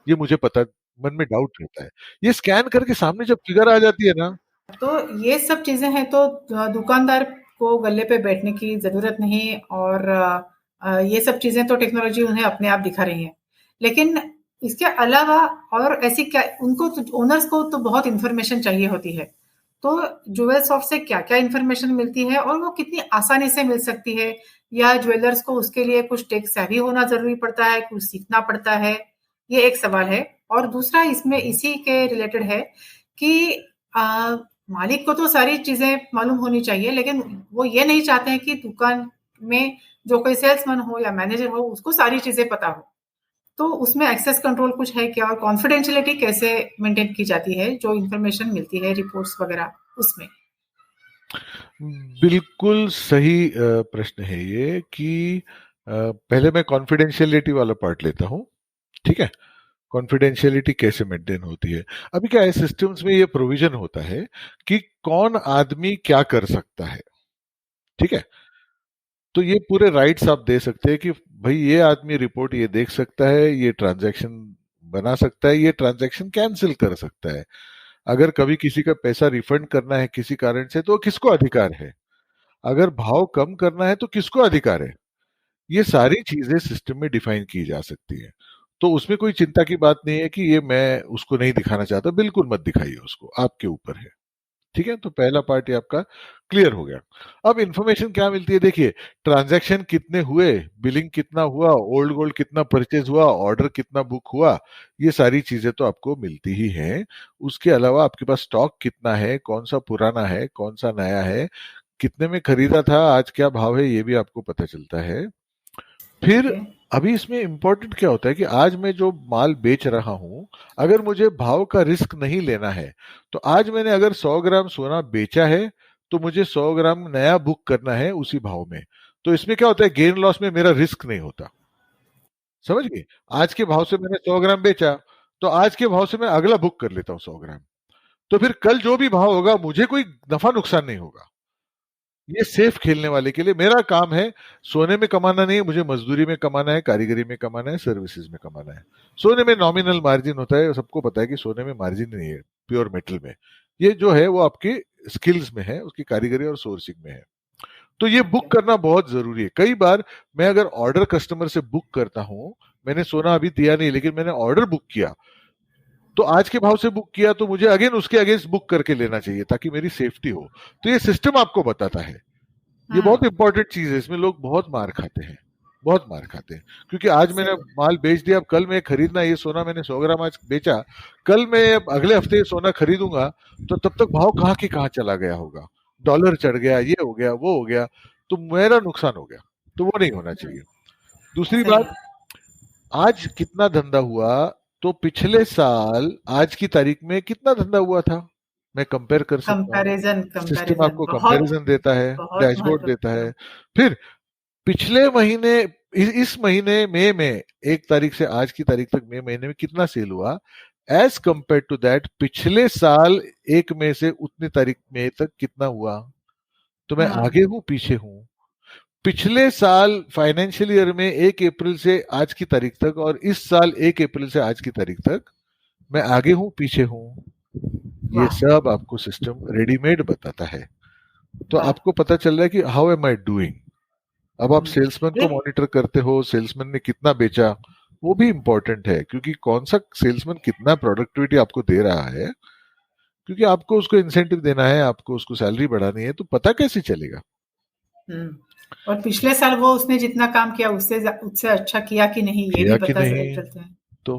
ये मुझे पता, मन में डाउट रहता है। ये स्कैन करके सामने जब फिगर आ जाती है ना, तो ये सब चीजें हैं तो दुकानदार को गले पे बैठने की जरूरत नहीं, और ये सब चीजें तो टेक्नोलॉजी उन्हें अपने आप दिखा रही है। लेकिन इसके अलावा और ऐसी क्या, उनको तो ओनर्स को तो बहुत इंफॉर्मेशन चाहिए होती है, तो ज्वेल शॉप से क्या क्या इंफॉर्मेशन मिलती है और वो कितनी आसानी से मिल सकती है, या ज्वेलर्स को उसके लिए कुछ टेक सेवी होना जरूरी पड़ता है, कुछ सीखना पड़ता है, ये एक सवाल है। और दूसरा इसमें इसी के रिलेटेड है कि मालिक को तो सारी चीजें मालूम होनी चाहिए, लेकिन वो ये नहीं चाहते हैं कि दुकान में जो कोई सेल्समैन हो या मैनेजर हो उसको सारी चीजें पता हो। तो उसमें एक्सेस कंट्रोल कुछ है क्या, और कॉन्फिडेंशियलिटी कैसे मेंटेन की जाती है जो इंफॉर्मेशन मिलती है, रिपोर्ट्स वगैरह उसमें? बिल्कुल सही प्रश्न है ये कि पहले मैं कॉन्फिडेंशियलिटी वाला पार्ट लेता हूं। ठीक है, कॉन्फिडेंशियलिटी कैसे मेंटेन होती है। अभी क्या है, सिस्टम्स में ये प्रोविजन होता है कि कौन आदमी क्या कर सकता है। ठीक है, तो ये पूरे राइट्स आप दे सकते हैं कि भाई ये आदमी रिपोर्ट ये देख सकता है, ये ट्रांजैक्शन बना सकता है, ये ट्रांजैक्शन कैंसिल कर सकता है, अगर कभी किसी का पैसा रिफंड करना है किसी कारण से तो किसको अधिकार है, अगर भाव कम करना है तो किसको अधिकार है। ये सारी चीजें सिस्टम में डिफाइन की जा सकती है। तो उसमें कोई चिंता की बात नहीं है कि ये मैं उसको नहीं दिखाना चाहता, बिल्कुल मत दिखाइए उसको, आपके ऊपर है। ठीक है, तो पहला पार्ट ये आपका क्लियर हो गया। अब इंफॉर्मेशन क्या मिलती है, देखिए ट्रांजैक्शन कितने हुए, बिलिंग कितना हुआ, ओल्ड गोल्ड कितना परचेज हुआ, ऑर्डर कितना बुक हुआ, ये सारी चीजें तो आपको मिलती ही हैं। उसके अलावा आपके पास स्टॉक कितना है, कौन सा पुराना है, कौन सा नया है, कितने में खरीदा था, आज क्या भाव है, ये भी आपको पता चलता है। फिर ओके। अभी इसमें इंपॉर्टेंट क्या होता है कि आज मैं जो माल बेच रहा हूं, अगर मुझे भाव का रिस्क नहीं लेना है, तो आज मैंने अगर 100 ग्राम सोना बेचा है, तो मुझे 100 ग्राम नया बुक करना है उसी भाव में। तो इसमें क्या होता है, गेन लॉस में मेरा रिस्क नहीं होता। समझ गए? आज के भाव से मैंने 100 ग्राम बेचा, तो आज के भाव से मैं अगला बुक कर लेता हूँ 100 ग्राम। तो फिर कल जो भी भाव होगा मुझे कोई नफा नुकसान नहीं होगा। ये सेफ खेलने वाले के लिए मेरा काम है। सोने में कमाना नहीं है, मुझे मजदूरी में कमाना है, कारीगरी में कमाना है, सर्विसेज में कमाना है। सोने में नॉमिनल मार्जिन होता है, सबको पता है कि सोने में मार्जिन नहीं है प्योर मेटल में। ये जो है वो आपकी स्किल्स में है, उसकी कारीगरी और सोर्सिंग में है। तो ये बुक ओके। करना बहुत जरूरी है। कई बार मैं अगर ऑर्डर कस्टमर से बुक करता हूं, मैंने सोना अभी दिया नहीं लेकिन मैंने ऑर्डर बुक किया, तो आज के भाव से बुक किया, तो मुझे अगेन उसके अगेंस्ट बुक करके लेना चाहिए ताकि मेरी सेफ्टी हो। तो ये सिस्टम आपको बताता है। ये बहुत हम्म। इंपॉर्टेंट चीज है, इसमें लोग बहुत मार खाते हैं, बहुत मार खाते हैं। क्योंकि आज मैंने सही। माल बेच दिया, अब कल मैं खरीदना, ये सोना मैंने 100 ग्राम आज बेचा, कल मैं अब अगले हफ्ते ये सोना खरीदूंगा, तो तब तक भाव कहाँ की कहाँ चला गया होगा, डॉलर चढ़ गया, ये हो गया, वो हो गया, तो मेरा नुकसान हो गया। तो वो नहीं होना चाहिए। दूसरी सही। बात, आज कितना धंधा हुआ, तो पिछले साल आज की तारीख में कितना धंधा हुआ था, मैं कंपेयर कर सकता हूँ। कंपैरिजन, सिस्टम कंपैरिजन आपको बहुत कंपैरिजन देता है, बहुत डैशबोर्ड देता महत्वपूर्ण। है। फिर पिछले महीने, इस महीने मई में 1 तारीख से आज की तारीख तक मई महीने में कितना सेल हुआ, एज कंपेयर टू दैट पिछले साल 1 मई से उतनी तारीख मई तक कितना हुआ। तो मैं हम्म। आगे हूं पीछे हूं, पिछले साल फाइनेंशियल ईयर में 1 अप्रैल से आज की तारीख तक, और इस साल 1 अप्रैल से आज की तारीख तक मैं आगे हूं पीछे हूं, ये वाह। सब आपको सिस्टम रेडीमेड बताता है। तो वाह। आपको पता चल रहा है कि हाउ एम आई डूइंग। अब आप हम्म। सेल्समैन को ले- मॉनिटर करते हो, सेल्समैन ने कितना बेचा, वो भी इंपॉर्टेंट है, क्योंकि कौन सा सेल्समैन कितना प्रोडक्टिविटी आपको दे रहा है, क्योंकि आपको उसको इंसेंटिव देना है, आपको उसको सैलरी बढ़ानी है, तो पता कैसे चलेगा। हम्म। और पिछले साल वो उसने जितना काम किया उससे उससे अच्छा किया कि नहीं, ये भी किया कि पता नहीं, चलता है। तो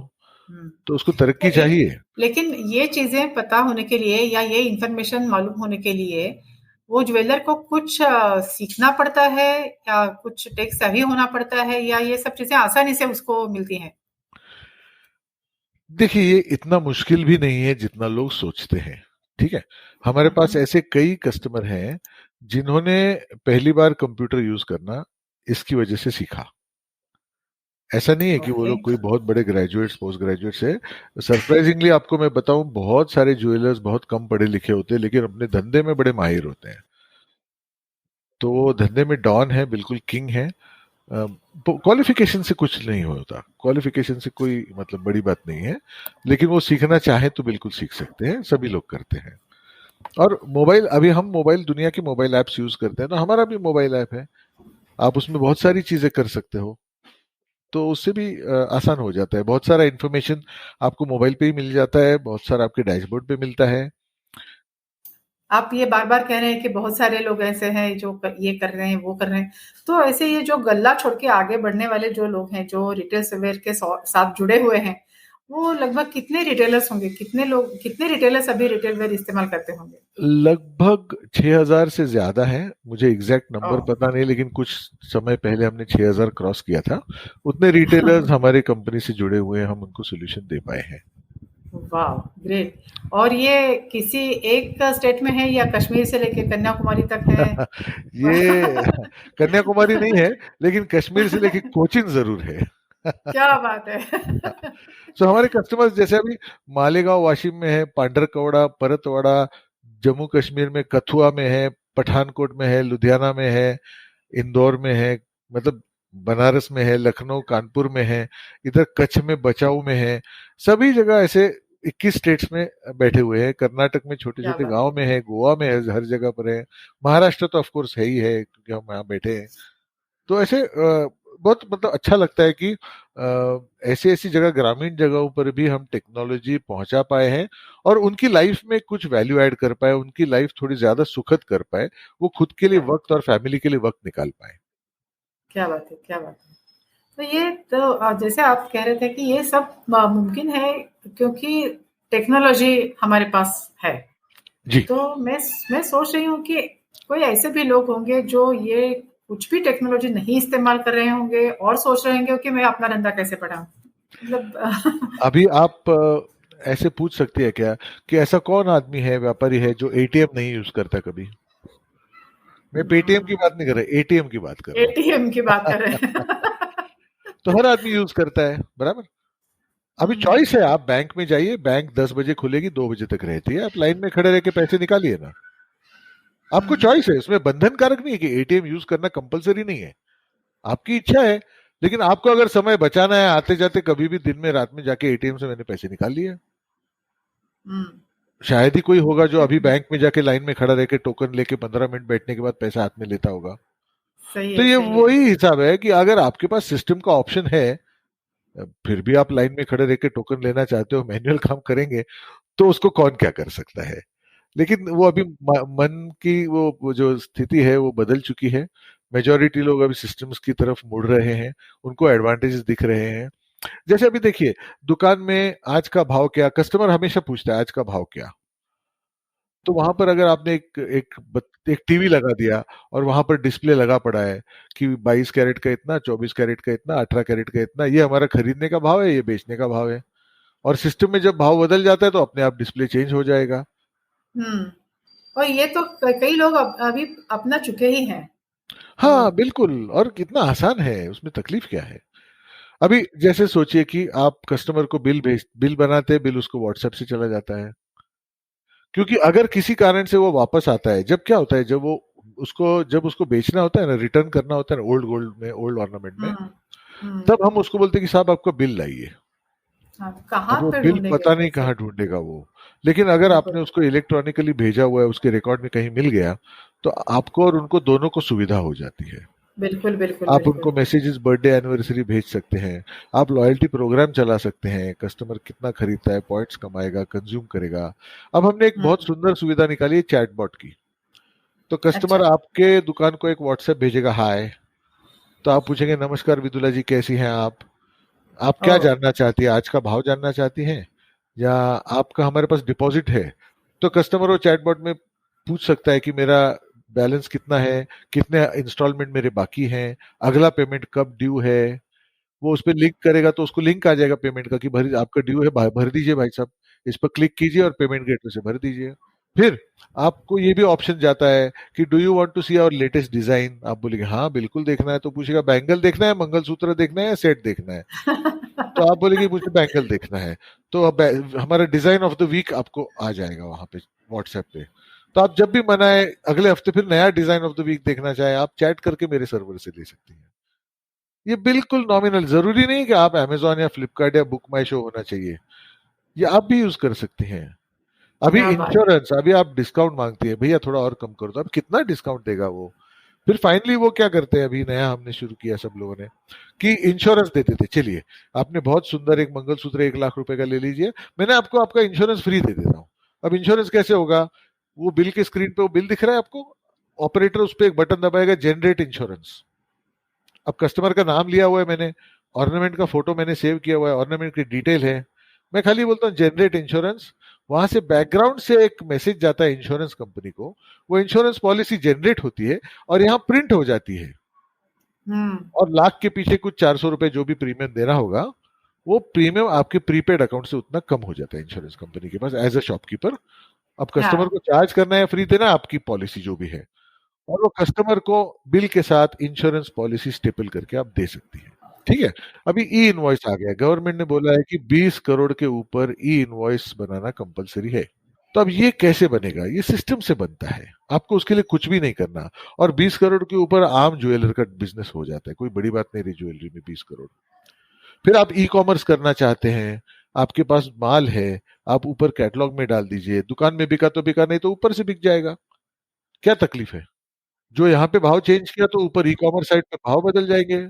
हम्म। तो उसको तरक्की ले, चाहिए। लेकिन ये चीजें पता होने के लिए या ये इंफॉर्मेशन मालूम होने के लिए वो ज्वेलर को कुछ सीखना पड़ता है, या कुछ टेक सही होना पड़ता है, या ये सब चीजें आसानी से उसको मिलती हैं? देखिए ये इतना मुश्किल भी नहीं है जितना लोग सोचते हैं। ठीक है, हमारे पास हम्म। ऐसे कई कस्टमर हैं जिन्होंने पहली बार कंप्यूटर यूज करना इसकी वजह से सीखा। ऐसा नहीं है कि वो ओके। लोग कोई बहुत बड़े ग्रेजुएट्स पोस्ट ग्रेजुएट्स है। सरप्राइजिंगली आपको मैं बताऊं, बहुत सारे ज्वेलर्स बहुत कम पढ़े लिखे होते हैं लेकिन अपने धंधे में बड़े माहिर होते हैं। तो वो धंधे में डॉन है, बिल्कुल किंग है। क्वालिफिकेशन से कुछ नहीं होता, क्वालिफिकेशन से कोई मतलब बड़ी बात नहीं है, लेकिन वो सीखना चाहे तो बिल्कुल सीख सकते हैं, सभी लोग करते हैं। और मोबाइल, अभी हम मोबाइल, दुनिया के मोबाइल ऐप्स यूज करते हैं, तो हमारा भी मोबाइल ऐप है, आप उसमें बहुत सारी चीजें कर सकते हो। तो उससे भी आसान हो जाता है, बहुत सारा इंफॉर्मेशन आपको मोबाइल पे ही मिल जाता है, बहुत सारा आपके डैशबोर्ड पे मिलता है। आप ये बार-बार कह रहे हैं कि बहुत सारे लोग ऐसे हैं जो ये कर रहे हैं, वो कर रहे हैं। तो ऐसे ये जो गल्ला छोड़ के आगे बढ़ने वाले जो लोग हैं, जो रिटेल वेयर के साथ जुड़े हुए हैं, वो लगभग कितने रिटेलर्स होंगे? कितने लोग, कितने रिटेलर्स अभी रिटेल वेयर इस्तेमाल करते होंगे? लगभग 6,000 से ज्यादा है, मुझे एग्जैक्ट नंबर ओह! पता नहीं, लेकिन कुछ समय पहले हमने 6,000 क्रॉस किया था। उतने रिटेलर्स हमारे कंपनी से जुड़े हुए हैं, हम उनको सोल्यूशन दे पाए हैं। वाह! ग्रेट। और ये किसी एक स्टेट में है या कश्मीर से लेके कन्याकुमारी तक है? ये कन्याकुमारी नहीं है, लेकिन कश्मीर से लेके कोचीन जरूर है। क्या बात है! सो हमारे कस्टमर्स जैसे अभी मालेगांव वाशिम में है, पांडरकौड़ा, परतवाड़ा, जम्मू कश्मीर में कथुआ में है, पठानकोट में है, लुधियाना में है, इंदौर में है, मतलब बनारस में है, लखनऊ कानपुर में है, इधर कच्छ में बचाऊ में है, सभी जगह ऐसे 21 स्टेट्स में बैठे हुए हैं। कर्नाटक में छोटे क्या छोटे बात गांव है! में है, गोवा में है, हर जगह पर है। महाराष्ट्र तो ऑफ कोर्स है ही है क्योंकि हम यहाँ बैठे हैं। तो ऐसे बहुत मतलब अच्छा लगता है कि ऐसी ऐसी जगह, ग्रामीण जगहों पर भी हम टेक्नोलॉजी पहुंचा पाए हैं और उनकी लाइफ में कुछ वैल्यू ऐड कर पाए, उनकी लाइफ थोड़ी ज्यादा सुखद कर पाए, वो खुद के लिए क्या वक्त और फैमिली के लिए वक्त निकाल पाए। क्या बात है, क्या बात है। तो ये तो जैसे आप कह रहे थे कि ये सब मुमकिन है क्योंकि टेक्नोलॉजी हमारे पास है। जी। तो मैं सोच रही हूँ कि कोई ऐसे भी लोग होंगे जो ये कुछ भी टेक्नोलॉजी नहीं इस्तेमाल कर रहे होंगे और सोच रहे होंगे कि मैं अपना धंधा कैसे बढ़ाऊं, मतलब अभी आप ऐसे पूछ सकती है क्या कि ऐसा कौन आदमी है, व्यापारी है, जो एटीएम नहीं यूज करता कभी? मैं पेटीएम की बात नहीं कर रहा, एटीएम की बात कर रहा एटीएम की बात कर रहे हूँ। हैं। तो हर आदमी यूज करता है, बराबर। अभी चॉइस है, आप बैंक में जाइए, बैंक 10 बजे खुलेगी, 2 बजे तक रहती है, आप लाइन में खड़े रह के पैसे निकालिए ना। आपको चॉइस है, उसमें बंधन कारक नहीं है कि एटीएम यूज करना कंपलसरी नहीं है, आपकी इच्छा है। लेकिन आपको अगर समय बचाना है, आते जाते कभी भी दिन में रात में जाके एटीएम से मैंने पैसे निकाल लिए। शायद ही कोई होगा जो अभी बैंक में जाके लाइन में खड़ा रह के टोकन लेके 15 मिनट बैठने के बाद पैसा हाथ में लेता होगा। सही तो है, ये सही है। वही हिसाब है कि अगर आपके पास सिस्टम का ऑप्शन है, फिर भी आप लाइन में खड़े रह के टोकन लेना चाहते हो, मैनुअल काम करेंगे, तो उसको कौन क्या कर सकता है। लेकिन वो अभी मन की वो जो स्थिति है वो बदल चुकी है। मेजोरिटी लोग अभी सिस्टम्स की तरफ मुड़ रहे हैं, उनको एडवांटेजेस दिख रहे हैं। जैसे अभी देखिए, दुकान में आज का भाव क्या, कस्टमर हमेशा पूछता है आज का भाव क्या। तो वहां पर अगर आपने एक टीवी लगा दिया और वहां पर डिस्प्ले लगा पड़ा है कि 22 कैरेट का इतना, 24 कैरेट का इतना, 18 कैरेट का इतना, ये हमारा खरीदने का भाव है, ये बेचने का भाव है। और सिस्टम में जब भाव बदल जाता है तो अपने आप डिस्प्ले चेंज हो जाएगा। हम्म। और ये तो कई लोग अभी अपना चुके ही हैं। हाँ तो बिल्कुल, और कितना आसान है, उसमें तकलीफ क्या है। अभी जैसे सोचिए कि आप कस्टमर को बिल बनाते हैं, बिल उसको व्हाट्सएप से चला जाता है। क्योंकि अगर किसी कारण से वो वापस आता है, जब क्या होता है, जब उसको बेचना होता है ना, रिटर्न करना होता है ना, ओल्ड गोल्ड में, ओल्ड ऑर्नामेंट में, हम्म। हम्म। तब हम उसको बोलते हैं कि साहब आपका बिल लाइए। हाँ, कहाँ अब वो पे बिल ढूंढेंगे पता नहीं कैसे? कहाँ ढूंढेगा वो। लेकिन अगर बिल्कुल, आपने उसको इलेक्ट्रॉनिकली भेजा हुआ है, उसके रिकॉर्ड में कहीं मिल गया, तो आपको और उनको दोनों को सुविधा हो जाती है। बिल्कुल, बिल्कुल, आप उनको बिल्कुल। मैसेजेस, बर्थडे एनिवर्सरी भेज सकते हैं। आप लॉयल्टी प्रोग्राम चला सकते हैं, कस्टमर कितना खरीदता है, पॉइंट्स कमाएगा, कंज्यूम करेगा। अब हमने एक बहुत हम्म। सुंदर सुविधा निकाली है चैटबॉट की। तो कस्टमर अच्छा। आपके दुकान को एक व्हाट्सएप भेजेगा, हाय। तो आप पूछेंगे, नमस्कार विदुला जी, कैसी हैं आप ओ। क्या जानना चाहती है, आज का भाव जानना चाहती हैं, या आपका हमारे पास डिपॉजिट है। तो कस्टमर वो चैटबॉट में पूछ सकता है कि मेरा बैलेंस कितना है, कितने इंस्टॉलमेंट मेरे बाकी हैं, अगला पेमेंट कब ड्यू है। वो उस पर लिंक करेगा तो उसको लिंक आ जाएगा पेमेंट का कि भर आपका ड्यू है, भर दीजिए भाई साहब, इस पर क्लिक कीजिए और पेमेंट गेटवे से भर दीजिए। फिर आपको ये भी ऑप्शन जाता है कि do you want to see our latest design. आप बोलेंगे हाँ बिल्कुल देखना है। तो पूछेगा बैंगल देखना है, मंगलसूत्र देखना है, या सेट देखना है। तो आप बोलेंगे मुझे बैंगल देखना है। तो अब हमारा डिजाइन ऑफ द वीक आपको आ जाएगा वहां पे, व्हाट्सएप पे। तो आप जब भी मनाए, अगले हफ्ते फिर नया डिजाइन ऑफ द वीक देखना चाहे, आप चैट करके मेरे सर्वर से ले सकती हैं। ये बिल्कुल नॉमिनल, जरूरी नहीं कि आप अमेजोन या फ्लिपकार्ट या बुक माई शो होना चाहिए, ये आप भी यूज कर सकते हैं। अभी क्या बात है। इंश्योरेंस, अभी आप डिस्काउंट मांगती है, भैया थोड़ा और कम कर दो, अब कितना डिस्काउंट देगा वो। फिर फाइनली वो क्या करते हैं, अभी नया हमने शुरू किया सब लोगों ने, कि इंश्योरेंस देते थे। चलिए, आपने बहुत सुंदर एक मंगलसूत्र 1 लाख रुपए का ले लीजिए, मैंने आपको आपका इंश्योरेंस फ्री दे देता हूँ। अब इंश्योरेंस कैसे होगा? वो बिल के स्क्रीन पे वो बिल दिख रहा है आपको, ऑपरेटर उस पर एक बटन दबाएगा, जनरेट इंश्योरेंस। अब कस्टमर का नाम लिया हुआ है मैंने, ऑर्नामेंट का फोटो मैंने सेव किया हुआ है, ऑर्नामेंट की डिटेल है, मैं खाली बोलता हूँ जनरेट इंश्योरेंस। वहां से बैकग्राउंड से एक मैसेज जाता है इंश्योरेंस कंपनी को, वो इंश्योरेंस पॉलिसी जनरेट होती है और यहाँ प्रिंट हो जाती है। हम्म। और लाख के पीछे कुछ 400 रुपए जो भी प्रीमियम देना होगा, वो प्रीमियम आपके प्रीपेड अकाउंट से उतना कम हो जाता है इंश्योरेंस कंपनी के पास एज अ शॉपकीपर। अब कस्टमर हाँ। को चार्ज करना है, फ्री देना, आपकी पॉलिसी जो भी है। और वो कस्टमर को बिल के साथ इंश्योरेंस पॉलिसी स्टेपल करके आप दे सकती हैं। ठीक है। अभी ई इनवॉइस आ गया, गवर्नमेंट ने बोला है कि 20 करोड़ के ऊपर ई इनवॉइस बनाना कंपलसरी है। तो अब ये कैसे बनेगा? ये सिस्टम से बनता है, आपको उसके लिए कुछ भी नहीं करना। और 20 करोड़ के ऊपर आम ज्वेलर का बिजनेस हो जाता है, कोई बड़ी बात नहीं रही ज्वेलरी में 20 करोड़। फिर आप ई कॉमर्स करना चाहते हैं, आपके पास माल है, आप ऊपर कैटलॉग में डाल दीजिए, दुकान में बिका तो बिका, नहीं तो ऊपर से बिक जाएगा। क्या तकलीफ है? जो यहाँ पे भाव चेंज किया तो ऊपर ई कॉमर्स साइट पे भाव बदल जाएंगे।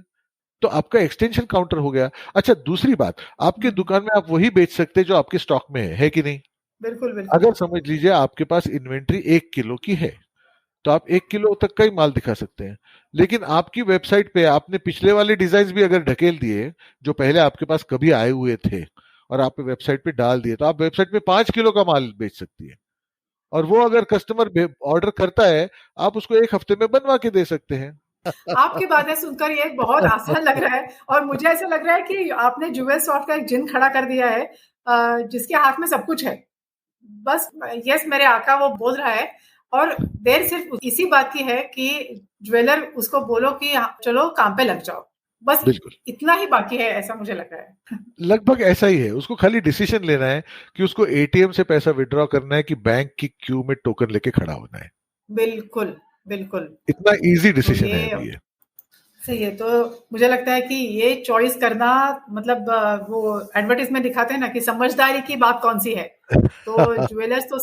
तो आपका एक्सटेंशन काउंटर हो गया। अच्छा, दूसरी बात, आपके दुकान में आप वही बेच सकते हैं जो आपके स्टॉक में है कि नहीं? बिल्कुल बिल्कुल। अगर समझ लीजिए आपके पास इन्वेंट्री 1 किलो की है, तो आप 1 किलो तक का ही माल दिखा सकते हैं। लेकिन आपकी वेबसाइट पे आपने पिछले वाले डिजाइन भी अगर ढकेल दिए जो पहले आपके पास कभी आए हुए थे और आप वेबसाइट पे डाल दिए, तो आप वेबसाइट पे 5 किलो का माल बेच सकती है। और वो अगर कस्टमर ऑर्डर करता है, आप उसको 1 हफ्ते में बनवा के दे सकते हैं। आपकी बातें सुनकर ये बहुत आसान लग रहा है और मुझे ऐसा लग रहा है कि आपने ज्वेल सॉफ्ट का एक जिन खड़ा कर दिया है, जिसके हाथ में सब कुछ है। बस यस मेरे आका वो बोल रहा है और देर सिर्फ इसी बात की है कि ज्वेलर उसको बोलो कि चलो काम पे लग जाओ, बस बिल्कुल, इतना ही बाकी है, ऐसा मुझे लग रहा है। लगभग ऐसा ही है। उसको खाली डिसीजन लेना है कि उसको एटीएम से पैसा विड्रॉ करना है कि बैंक की क्यू में टोकन लेके खड़ा होना है। बिल्कुल बिल्कुल। इतना इजी तो डिसीजन है ये अभी ये। सही है। तो मुझे लगता है कि ये चॉइस करना, मतलब वो एडवर्टाइजमेंट दिखाते हैं ना कि समझदारी की बात कौन सी है, तो ज्वेलर्स तो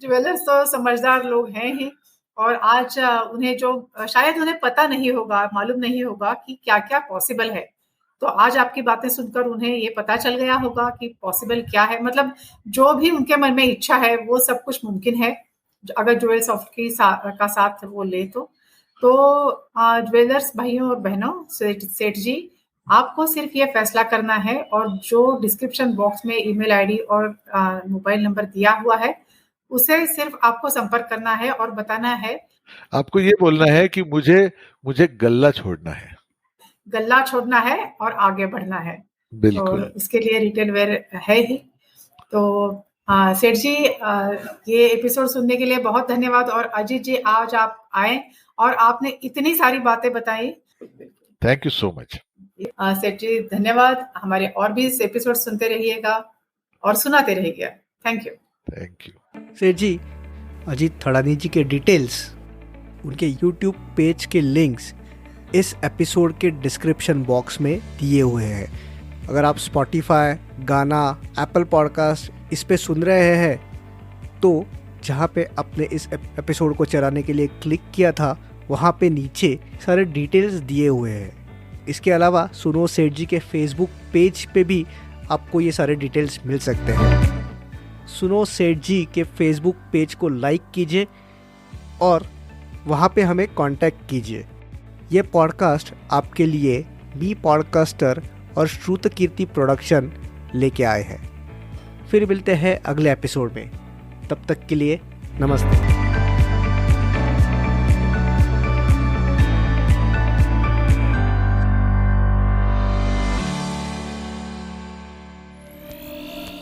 ज्वेलर्स तो समझदार लोग हैं ही। और आज उन्हें जो शायद उन्हें पता नहीं होगा, मालूम नहीं होगा कि क्या क्या पॉसिबल है, तो आज आपकी बातें सुनकर उन्हें ये पता चल गया होगा कि पॉसिबल क्या है। मतलब जो भी उनके मन में इच्छा है वो सब कुछ मुमकिन है अगर ज्वेल सॉफ्ट का साथ वो ले तो ज्वेलर्स भाइयों और बहनों, सेठ जी, आपको सिर्फ ये फैसला करना है और जो डिस्क्रिप्शन बॉक्स में ईमेल आईडी और मोबाइल नंबर दिया हुआ है उसे सिर्फ आपको संपर्क करना है और बताना है, आपको ये बोलना है कि मुझे गल्ला छोड़ना है, गल्ला छोड़ना है और आगे बढ़ना है। बिल्कुल। और उसके लिए रिटेल वेयर है ही। तो सेठ जी, ये एपिसोड सुनने के लिए बहुत धन्यवाद। और अजीत जी, आज आप आए और आपने इतनी सारी बातें बताई। Thank you so much. सेठ जी धन्यवाद। हमारे और भी एपिसोड सुनते रहिएगा और सुनाते रहिएगा। Thank you. थैंक यू सेठ जी। अजीत थड़ानी जी के डिटेल्स, उनके यूट्यूब पेज के लिंक्स इस एपिसोड के डिस्क्रिप्शन बॉक्स में दिए हुए हैं। अगर आप स्पॉटिफाई, गाना, एप्पल पॉडकास्ट इस पे सुन रहे हैं तो जहाँ पे आपने इस एपिसोड को चलाने के लिए क्लिक किया था वहाँ पे नीचे सारे डिटेल्स दिए हुए हैं। इसके अलावा सुनो सेठ जी के फेसबुक पेज पे भी आपको ये सारे डिटेल्स मिल सकते हैं। सुनो सेठ जी के फेसबुक पेज को लाइक कीजिए और वहाँ पे हमें कांटेक्ट कीजिए। ये पॉडकास्ट आपके लिए बी पॉडकास्टर और श्रुत कीर्ति प्रोडक्शन लेके आए हैं। फिर मिलते हैं अगले एपिसोड में, तब तक के लिए नमस्ते।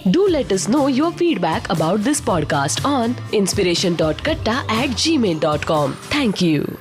Do let us know your feedback about this podcast on inspiration.katta@gmail.com. Thank you.